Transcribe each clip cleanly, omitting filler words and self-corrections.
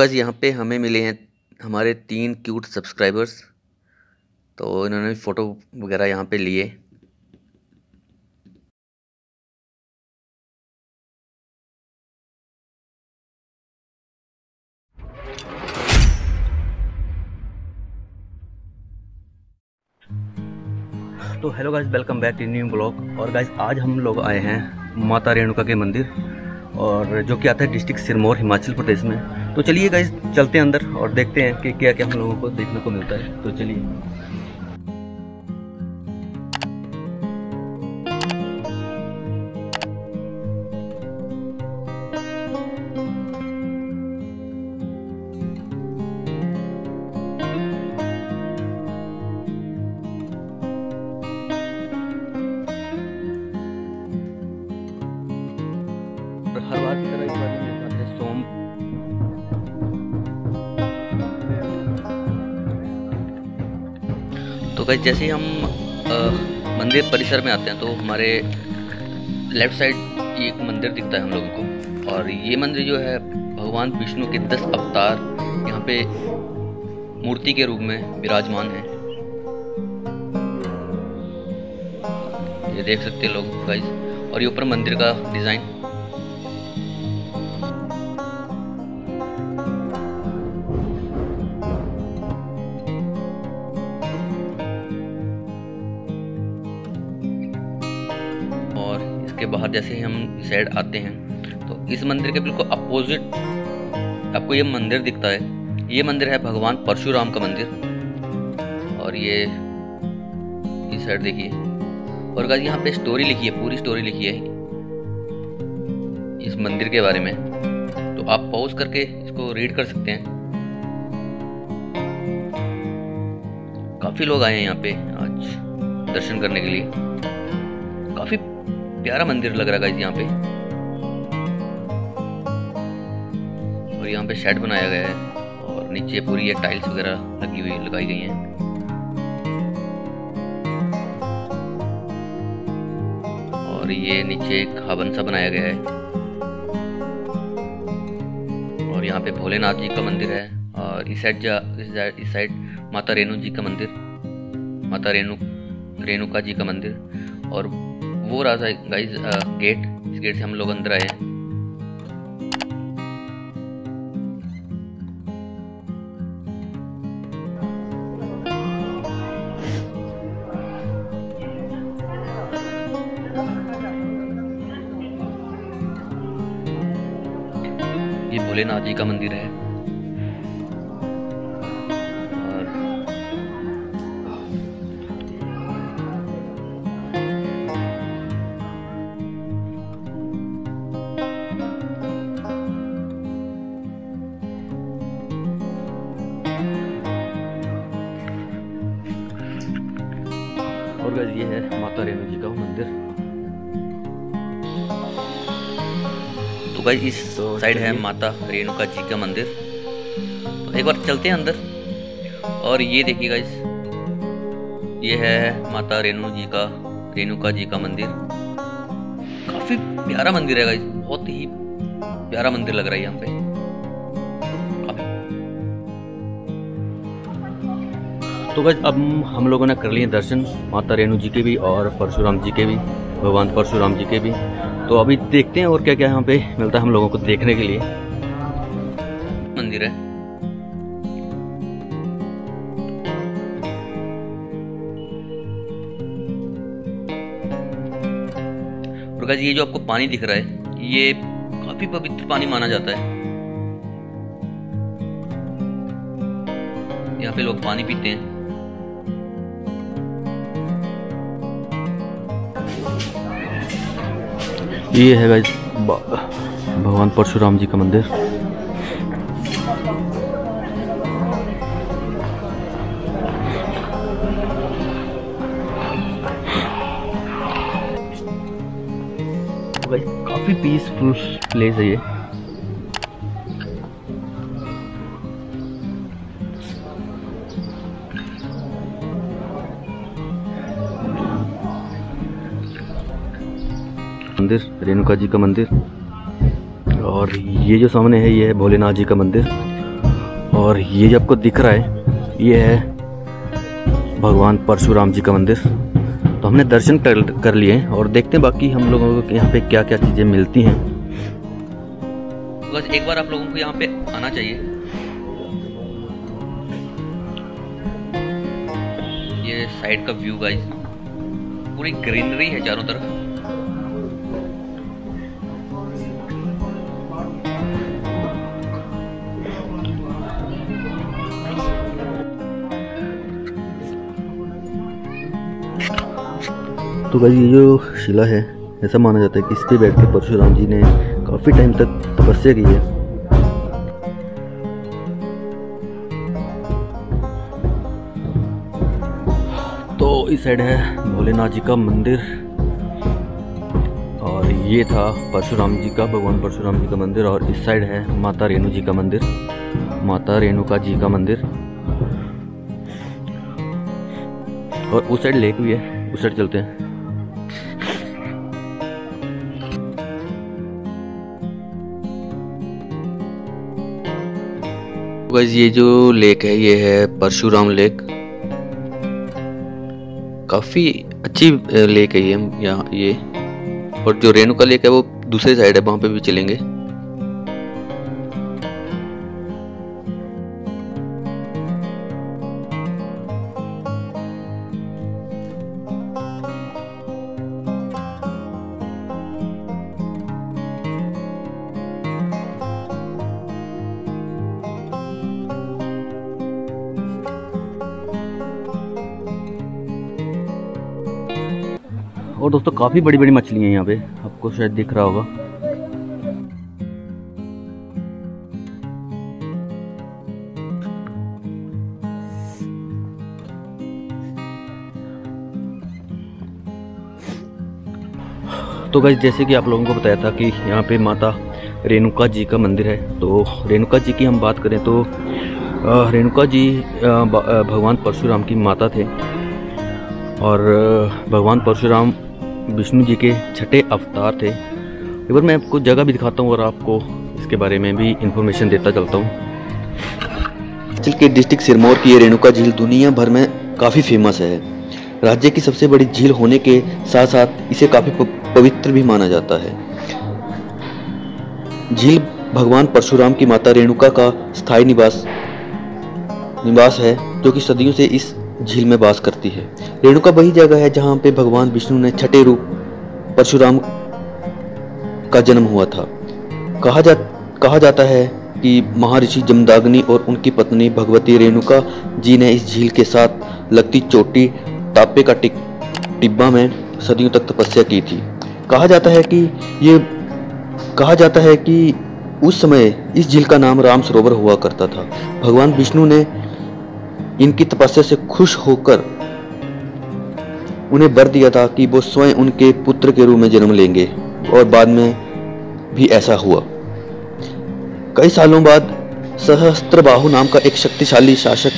बस यहाँ पे हमें मिले हैं हमारे 3 क्यूट सब्सक्राइबर्स। तो इन्होंने फ़ोटो वगैरह यहाँ पे लिए। तो hello guys, welcome back to new blog. और गाइस आज हम लोग आए हैं माता रेणुका के मंदिर, और जो कि आता है डिस्ट्रिक्ट सिरमौर, हिमाचल प्रदेश में। तो चलिए गाइस चलते हैं अंदर और देखते हैं कि क्या क्या हम लोगों को देखने को मिलता है। तो चलिए। हर बार की तरह इस बार भी मेरे साथ है सोम। तो गाइस जैसे ही हम मंदिर परिसर में आते हैं तो हमारे लेफ्ट साइड एक मंदिर दिखता है हम लोगों को। और ये मंदिर जो है भगवान विष्णु के 10 अवतार यहाँ पे मूर्ति के रूप में विराजमान है। ये देख सकते हैं लोग गाइस। और ये ऊपर मंदिर का डिजाइन। के बाहर जैसे ही हम इस साइड आते हैं तो इस मंदिर के बिल्कुल अपोजिट आपको ये मंदिर दिखता है। ये मंदिर है भगवान परशुराम का मंदिर। और ये इस साइड देखिए। और गाइस यहाँ पे स्टोरी लिखी है, पूरी स्टोरी लिखी है इस मंदिर के बारे में। तो आप पॉज करके इसको रीड कर सकते हैं। काफी लोग आए हैं यहाँ पे आज दर्शन करने के लिए। काफी प्यारा मंदिर लग रहा है गाइस यहाँ पे। और यहाँ पे शेड बनाया गया है और नीचे पूरी ये टाइल्स वगैरह लगाई गई हैं। और ये नीचे एक हवन सा बनाया गया है। और यहाँ पे भोलेनाथ जी का मंदिर है। और इस साइड माता रेणु जी का मंदिर, माता रेणुका जी का मंदिर। और वो रहा था गाइस गेट। इस गेट से हम लोग अंदर आए हैं। ये भोलेनाथ जी का मंदिर है। और गाइस ये है माता रेणु जी का मंदिर। तो गाइस इस साइड है माता रेणुका जी का मंदिर। तो एक बार चलते हैं अंदर। और ये देखिए गाइस, ये है माता रेणुका जी का मंदिर। काफी प्यारा मंदिर है गाइस, बहुत ही प्यारा मंदिर लग रहा है यहाँ पे। तो गाइस अब हम लोगों ने कर लिए दर्शन माता रेणु जी के भी और परशुराम जी के भी, भगवान परशुराम जी के भी। तो अभी देखते हैं और क्या क्या यहाँ पे मिलता है हम लोगों को देखने के लिए। मंदिर है। और गाइस ये जो आपको पानी दिख रहा है ये काफी पवित्र पानी माना जाता है। यहाँ पे लोग पानी पीते हैं। ये है गाइस भगवान परशुराम जी का मंदिर। गाइस काफी पीसफुल प्लेस है ये। मंदिर रेणुका जी का मंदिर। और ये जो सामने है ये है भोलेनाथ जी का मंदिर। और ये जो आपको दिख रहा है ये है भगवान परशुराम जी का मंदिर। तो हमने दर्शन कर लिए हैं और देखते हैं बाकी हम लोगों को यहाँ पे क्या क्या चीज़ें मिलती हैं। बस एक बार आप लोगों को यहाँ पे आना चाहिए। ये साइड का व्यू गाइस, पूरी ग्रीनरी है चारों तरफ। तो गाइस ये जो शिला है, ऐसा माना जाता है कि इस पे बैठकर परशुराम जी ने काफी टाइम तक तपस्या की है। तो इस साइड है भोलेनाथ जी का मंदिर और ये था परशुराम जी का, भगवान परशुराम जी का मंदिर। और इस साइड है माता रेणु जी का मंदिर, माता रेणुका जी का मंदिर। और उस साइड लेक भी है, उस साइड चलते हैं। गाइस ये जो लेक है ये है परशुराम लेक। काफी अच्छी लेक है ये यहाँ ये। और जो रेणुका लेक है वो दूसरी साइड है, वहां पे भी चलेंगे। और दोस्तों काफ़ी बड़ी बड़ी मछलियाँ हैं यहाँ पे, आपको शायद दिख रहा होगा। तो गाइस जैसे कि आप लोगों को बताया था कि यहाँ पे माता रेणुका जी का मंदिर है। तो रेणुका जी की हम बात करें तो रेणुका जी भगवान परशुराम की माता थे और भगवान परशुराम विष्णु जी के छठे अवतार थे। एक बार मैं आपको जगह भी दिखाता हूँ और आपको इसके बारे में भी इंफॉर्मेशन देता चलता हूँ। हिमाचल के डिस्ट्रिक्ट सिरमौर की ये रेणुका झील दुनिया भर में काफ़ी फेमस है। राज्य की सबसे बड़ी झील होने के साथ साथ इसे काफ़ी पवित्र भी माना जाता है। झील भगवान परशुराम की माता रेणुका का स्थायी निवास है, जो कि सदियों से इस झील में वास करती है। रेणुका वही जगह है जहाँ पे भगवान विष्णु ने छठे रूप परशुराम का जन्म हुआ था। कहा जाता है कि महर्षि जमदग्नि और उनकी पत्नी भगवती रेणुका जी ने इस झील के साथ लगती चोटी तापे का टिब्बा में सदियों तक तपस्या की थी। कहा जाता है कि उस समय इस झील का नाम राम सरोवर हुआ करता था। भगवान विष्णु ने इनकी तपस्या से खुश होकर उन्हें वर दिया था कि वो स्वयं उनके पुत्र के रूप में जन्म लेंगे और बाद में भी ऐसा हुआ। कई सालों बाद सहस्त्रबाहु नाम का एक शक्तिशाली शासक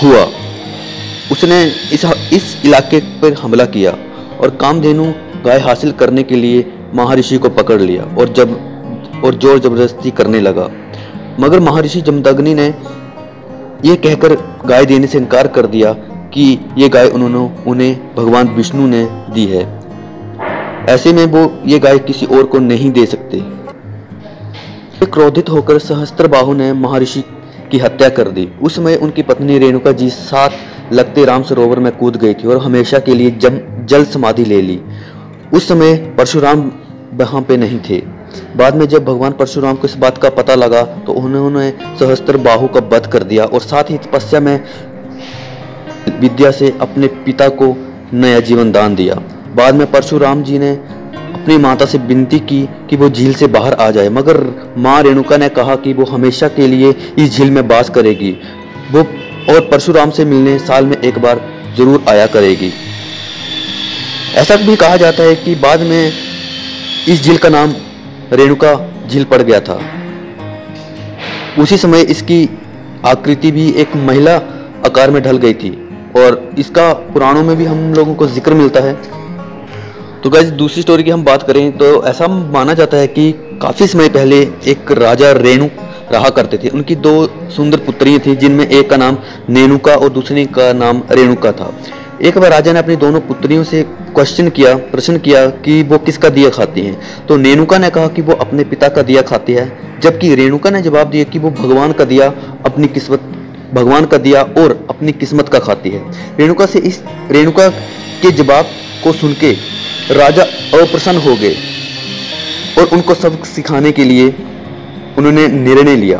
हुआ। उसने इस इलाके पर हमला किया और कामधेनु गाय हासिल करने के लिए महर्षि को पकड़ लिया और जोर जबरदस्ती करने लगा। मगर महर्षि जमदग्नि ने यह कहकर गाय देने से इनकार कर दिया कि ये गाय उन्हें भगवान विष्णु ने दी है। ऐसे में वो ये गाय किसी और को नहीं दे सकते। क्रोधित होकर सहस्त्रबाहु ने महर्षि की हत्या कर दी। उस समय उनकी पत्नी रेणुका जी साथ लगते राम सरोवर में कूद गई थी और हमेशा के लिए जल समाधि ले ली। उस समय परशुराम वहां पे नहीं थे। बाद में जब भगवान परशुराम को इस बात का पता लगा तो उन्होंने सहस्त्रबाहु का वध कर दिया और साथ ही तपस्या में विद्या से अपने पिता को नया जीवन दान दिया। बाद में परशुराम जी ने अपनी माता से विनती की कि वो झील से बाहर आ जाए, मगर माँ रेणुका ने कहा कि वो हमेशा के लिए इस झील में वास करेगी वो और परशुराम से मिलने साल में एक बार जरूर आया करेगी। ऐसा भी कहा जाता है कि बाद में इस झील का नाम रेणुका झील पड़ गया था। उसी समय इसकी आकृति भी एक महिला आकार में ढल गई थी और इसका पुराणों में भी हम लोगों को जिक्र मिलता है। तो गाइस दूसरी स्टोरी की हम बात करें तो ऐसा माना जाता है कि काफ़ी समय पहले एक राजा रहा करते थे। उनकी 2 सुंदर पुत्रियां थी, जिनमें एक का नाम नेनुका और दूसरी का नाम रेणुका था। एक बार राजा ने अपनी दोनों पुत्रियों से प्रश्न किया कि वो किसका दिया खाती हैं। तो नेनुका ने कहा कि वो अपने पिता का दिया खाती है, जबकि रेणुका ने जवाब दिया कि वो भगवान का दिया और अपनी किस्मत का खाती है। रेणुका के जवाब को सुन के राजा अप्रसन्न हो गए और उनको सबक सिखाने के लिए उन्होंने निर्णय लिया।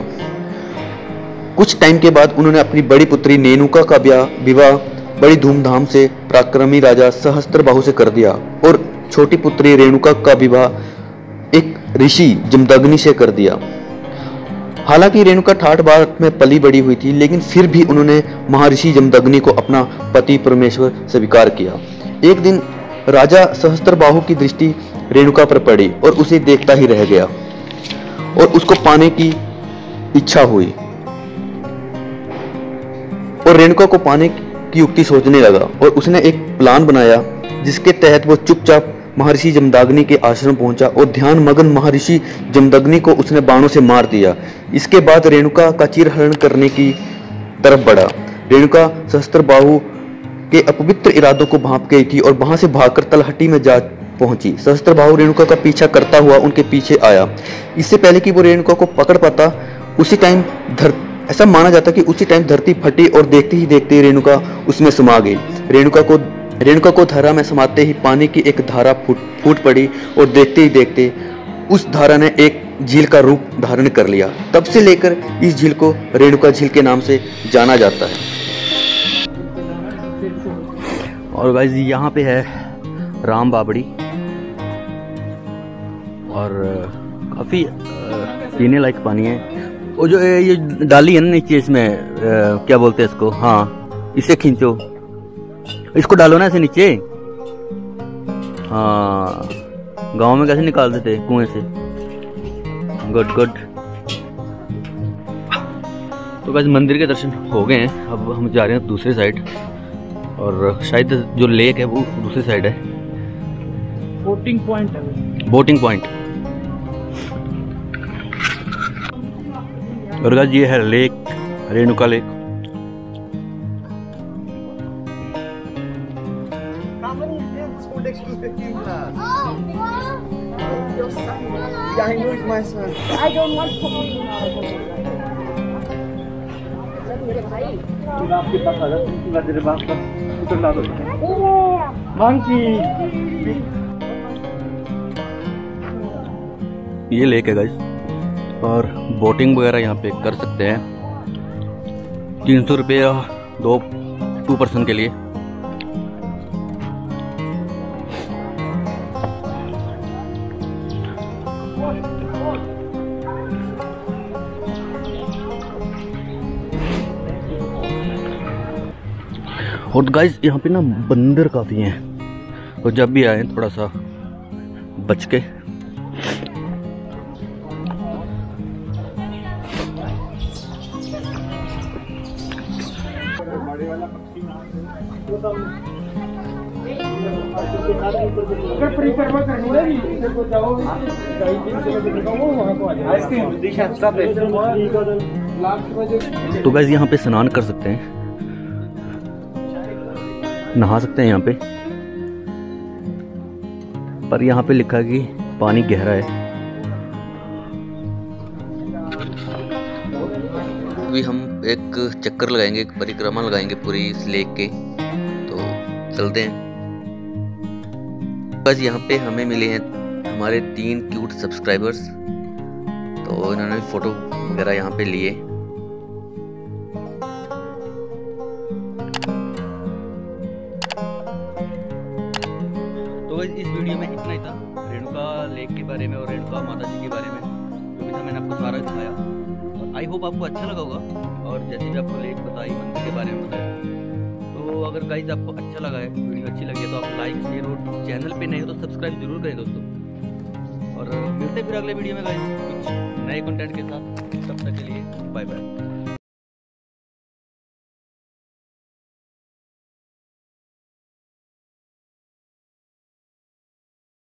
कुछ टाइम के बाद उन्होंने अपनी बड़ी पुत्री नेनुका का विवाह बड़ी धूमधाम से पराक्रमी राजा सहस्त्रबाहु से कर दिया और छोटी पुत्री रेणुका का विवाह एक ऋषि जमदग्नि से कर दिया। हालांकि रेणुका ठाठ बाट में पली बड़ी हुई थी, लेकिन फिर भी उन्होंने महर्षि जमदग्नि को अपना पति परमेश्वर स्वीकार किया। एक दिन राजा सहस्त्रबाहु की दृष्टि रेणुका पर पड़ी और उसे देखता ही रह गया और उसको पाने की इच्छा हुई और रेणुका को पाने की युक्ति सोचने लगा और उसने एक प्लान बनाया, जिसके तहत वो चुपचाप महर्षि जमदग्नि के आश्रम पहुंचा और ध्यान मग्न महर्षि जमदग्नि को उसने बाणों से मार दिया। इसके बाद रेणुका का चिरहरण करने की तरफ बढ़ा। रेणुका सहस्त्रबाहु के अपवित्र इरादों को भांप गई थी और वहां से भागकर तलहटी में जा पहुंची। सहस्त्रबाहु रेणुका का पीछा करता हुआ उनके पीछे आया। इससे पहले कि वो रेणुका को पकड़ पाता, ऐसा माना जाता कि उसी टाइम धरती फटी और देखते ही देखते रेणुका उसमें समा गई। रेणुका को धारा में समाते ही पानी की एक धारा फूट पड़ी और देखते ही देखते उस धारा ने एक झील का रूप धारण कर लिया। तब से लेकर इस झील को रेणुका झील के नाम से जाना जाता है। और गाइस यहाँ पे है राम बाबड़ी और काफी पीने लायक पानी है। वो जो ये डाली है ना नीचे, इसमें क्या बोलते हैं इसको, हाँ इसे खींचो, इसको डालो ना ऐसे नीचे। हाँ गांव में कैसे निकालते थे कुएं से। गुड। तो गाइस मंदिर के दर्शन हो गए हैं, अब हम जा रहे हैं दूसरी साइड और शायद जो लेक है वो दूसरी साइड है। बोटिंग पॉइंट और गाइस ये है लेक, रेणुका लेक। ये लेक है गाइस और बोटिंग वगैरह यहाँ पे कर सकते हैं। 300 रुपये 2 पर्सन के लिए। और गाइस यहाँ पे ना बंदर काफी हैं, तो जब भी आए थोड़ा सा बच के। तो गाइस यहाँ पे स्नान कर सकते हैं, नहा सकते हैं यहाँ पे, पर यहाँ पे लिखा है कि पानी गहरा है। अभी हम एक चक्कर लगाएंगे, एक परिक्रमा लगाएंगे पूरी इस लेक के, तो चलते हैं। बस यहाँ पे हमें मिले हैं हमारे 3 क्यूट सब्सक्राइबर्स, तो इन्होंने फोटो वगैरह यहाँ पे लिए। तो इस वीडियो में इतना ही था, रेणुका लेक के बारे में और रेणुका माता जी के बारे में जो भी था मैंने आपको सारा दिखाया। और आई होप आपको अच्छा लगा होगा, और जैसे भी आपको लेक बताई, मंदिर के बारे में बताया, तो अगर गाइस आपको अच्छा लगा है, वीडियो अच्छी लगी है, तो आप लाइक शेयर और चैनल पे नए हो तो सब्सक्राइब जरूर करें दोस्तों। और मिलते फिर अगले वीडियो में गाइस कुछ नए कंटेंट के साथ। तब तक के लिए बाय बाय।